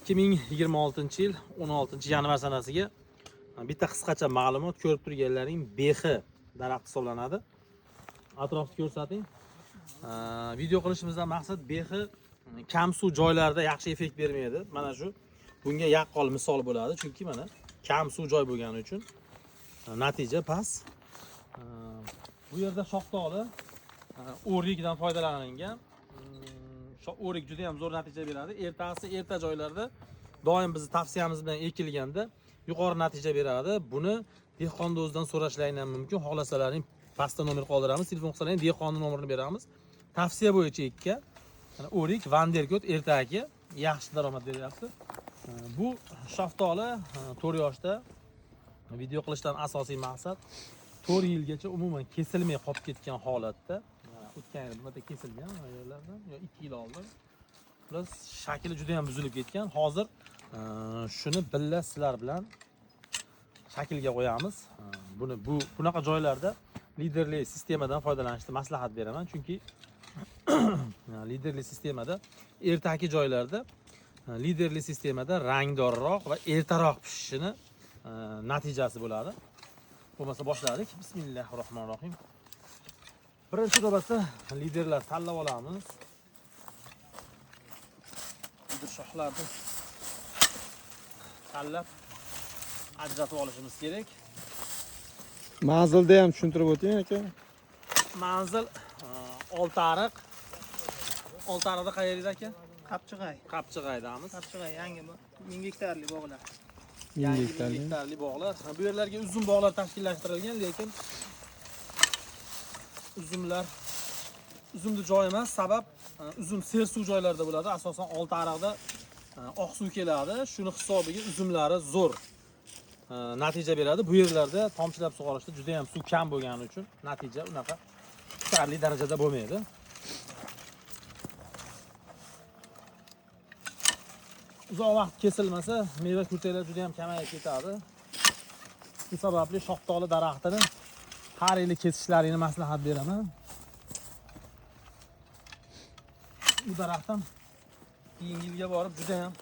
2026-yil 16-yanvar sanasiga bitta qisqacha ma'lumot ko'rib turganlaring behi daraxt hisoblanadi. Atrofni ko'rsating. Video qilishimizdan maqsad behi kam suv joylarda yaxshi effekt bermaydi. Mana shu bunga yaqqol misol bo'ladi, chunki mana kam suv joy bo'lgani uchun natija past. Bu yerda shoxtoli o'rikdan foydalanilgan. O'rik juda ham zo'r natija beradi. Erta joylarda doim bizni tavsiyamiz bilan ekilganda yuqori natija beradi. Buni dehqonni o'zidan so'rashlaring ham mumkin. Xohlasalaring pastda nomer qoldiramiz, telefon qilsalaring dehqonning nomerini beramiz. Tavsiya bo'yicha ekkan. O'rik Vanderkot ertagi yaxshi daromad beryapti. Bu shoftoli 4 yoshda video qilishdan asosiy maqsad 4 yilgacha umuman kesilmay qolib ketgan holatda. O'tgan yil bunda kesilgan yerlardan yo 2 yil oldin. Plus shakli juda ham buzilib ketgan. Hozir shuni billa sizlar bilan shaklga qo'yamiz. Buni bunaqa joylarda liderli sistemadan foydalanishni maslahat beraman, chunki liderli sistemada ertaki joylarda liderli sistemada rangdorroq va ertaroq pishishini natijasi bo'ladi. Bo'lmasa boshladik. Bismillahirrohmanirrohim. Birinchi navbatda liderlar tanlab olamiz. Lider shoxlarni tanlab ajratib olishimiz kerak. Manzilda ham tushuntirib o'ting aka. Manzil Oltiariq. Oltiariqda qayeringiz aka? Qapchig'ay. Qapchig'aydamiz. Qapchig'ay yangi 1000 gektarli bog'lar. 1000 gektarli bog'lar. Bu yerlarga uzum bog'lar tashkillashtirilgan, lekin uzumni joy emas, sabab uzum sersuv joylarda bo'ladi. Asosan Oltiariqda oq suv keladi. Shuni hisobiga uzumlari zo'r natija beradi. Bu yerlarda tomchilab sug'orishda juda ham suv kam bo'lgani uchun natija unaqa yetarli darajada bo'lmaydi. Uzoq vaqt kesilmasa, meva kurtaklar juda ham kamayib ketadi. Shu sababli shoftoli daraxtini har yili kesishlaringni maslahat beraman. Bu daraxt ham keyingi yilga borib juda ham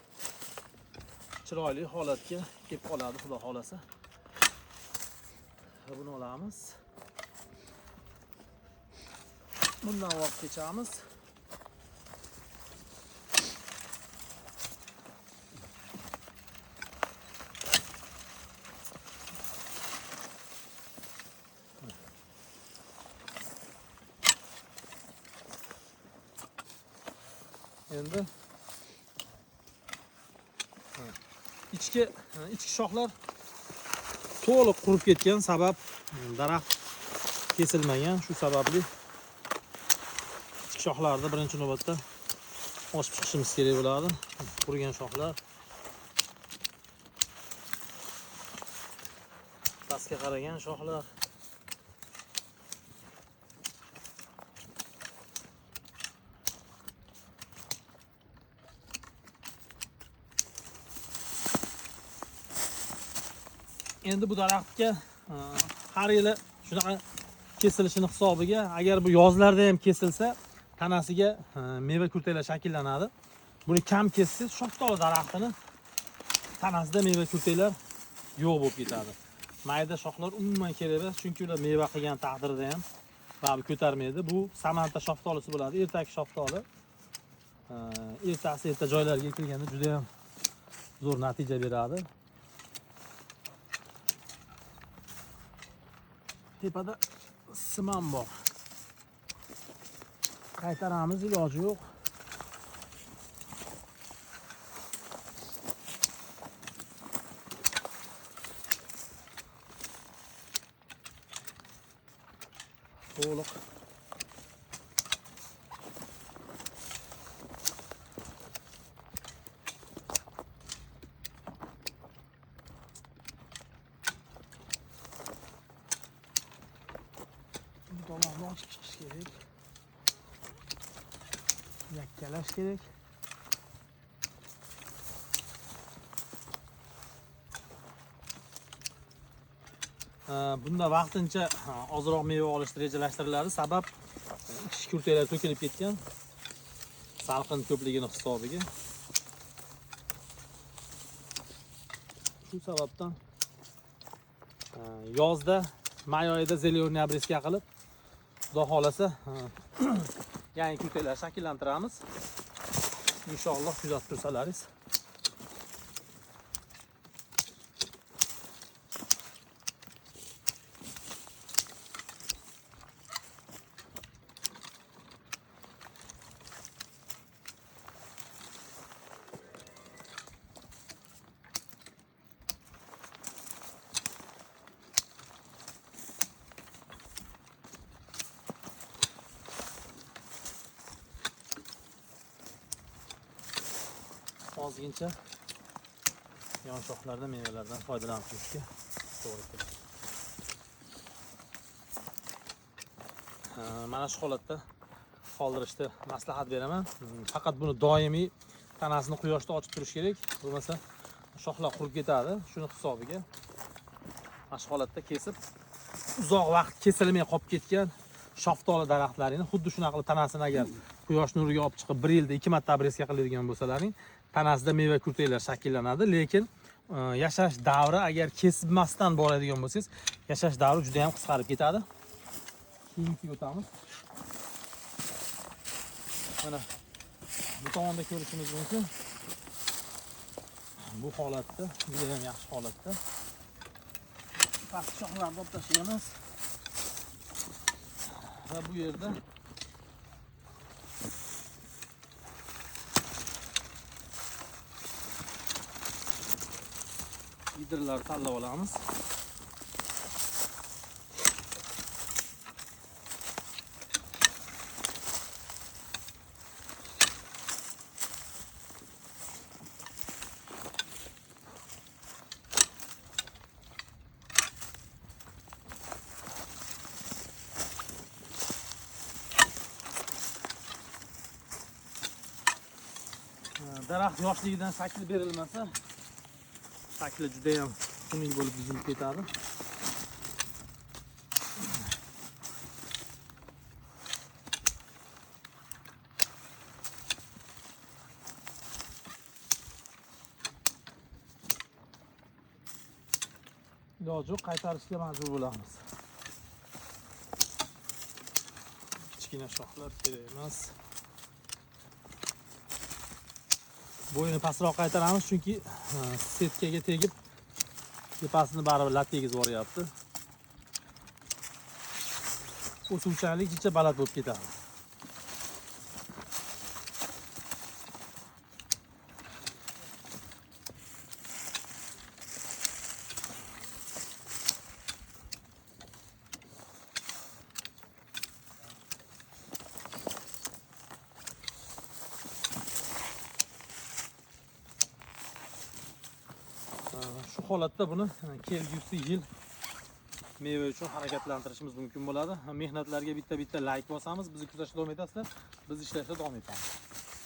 chiroyli holatga kelib qoladi, xudo xolasa. Buni olamiz. Bundan voz kechamiz. Endi ichki shoxlar to'liq qurib ketgan, sabab daraxt kesilmagan. Shu sababli ichki shoxlarni birinchi navbatda ochib chiqishimiz kerak bo'ladi. Qurigan shoxlar. Pastga qaragan shoxlar. Endi bu daraxtga har yili shunaqa kesilishini hisobiga, agar bu yozlarda ham kesilsa, tanasiga meva kurtaklar shakllanadi. Buni kam kessiz, shoftoli daraxtini tanasida meva kurtaklar yo'q bo'lib ketadi. Mayda shoxlar umuman kerak emas, chunki ular meva qilgan taqdirda ham baribir ko'tarmaydi. Bu Samanta shoftolisi bo'ladi, ertaki shoftoli. Erta joylarga ekilganda juda ham zo'r natija beradi. Tepada simam bor. Qaytaramiz, iloji yo'q. To'liq tomondan ochib chiqish kerak. Yakkalash kerak. Bunda vaqtincha ozroq meva olishni rejalashtiriladi. Sabab ichki kurtaklar to'kilib ketgan. Salqin ko'pligini hisobiga. Shu sababdan yozda may oyida zelyoniy obreska qilib, xudo xolasa yangi kurtaklar shakllantiramiz. Inshaalloh kuzatib tursalaringiz. Ozgincha yon shoxlardan mevalardan foydalanib turishga to'g'ri keladi. Mana shu holatda qoldirishni maslahat beraman. Faqat buni doimiy tanasini quyoshda ochib turish kerak, bo'lmasa shoxlar qurib ketadi. Shuni hisobiga mana shu holatda kesib, uzoq vaqt kesilmay qolib ketgan shaftoli daraxtlarini xuddi shunaqa qilib tanasini agar quyosh nuriga olib chiqib 1 yilda 2 marta obreska qiladigan bo'lsalaring, tanasida meva kurtaklar shakllanadi, lekin yashash davri agar kesmasdan boradigan bo'lsangiz, yashash davri juda ham qisqarib ketadi. Keyingiga o'tamiz. Mana bu tomonda ko'rishimiz mumkin. Bu holatda, juda ham yaxshi holatda. Pastki shoxlarni olib tashlaymiz. Va bu yerda gidralar tanlab olamiz. Daraxt yoshligidan shakli berilmasa, shakli juda ham xunuk bo'lib buzilib ketadi. Iloji yo'q, qaytarishga majbur bo'lamiz. Kichkina shoxlar kerak emas. Bo'yini pastroq qaytaramiz, chunki setkaga tegib tepasini baribir lat tegizib boryapti. O'suvchanlik jicha baland bo'lib ketadi. Shu holatda buni kelgusi yil meva uchun harakatlantirishimiz mumkin bo'ladi. Mehnatlarga bitta-bitta like bosamiz, bizni kuzatishda davom etasizlar. Biz ishlashda davom etamiz.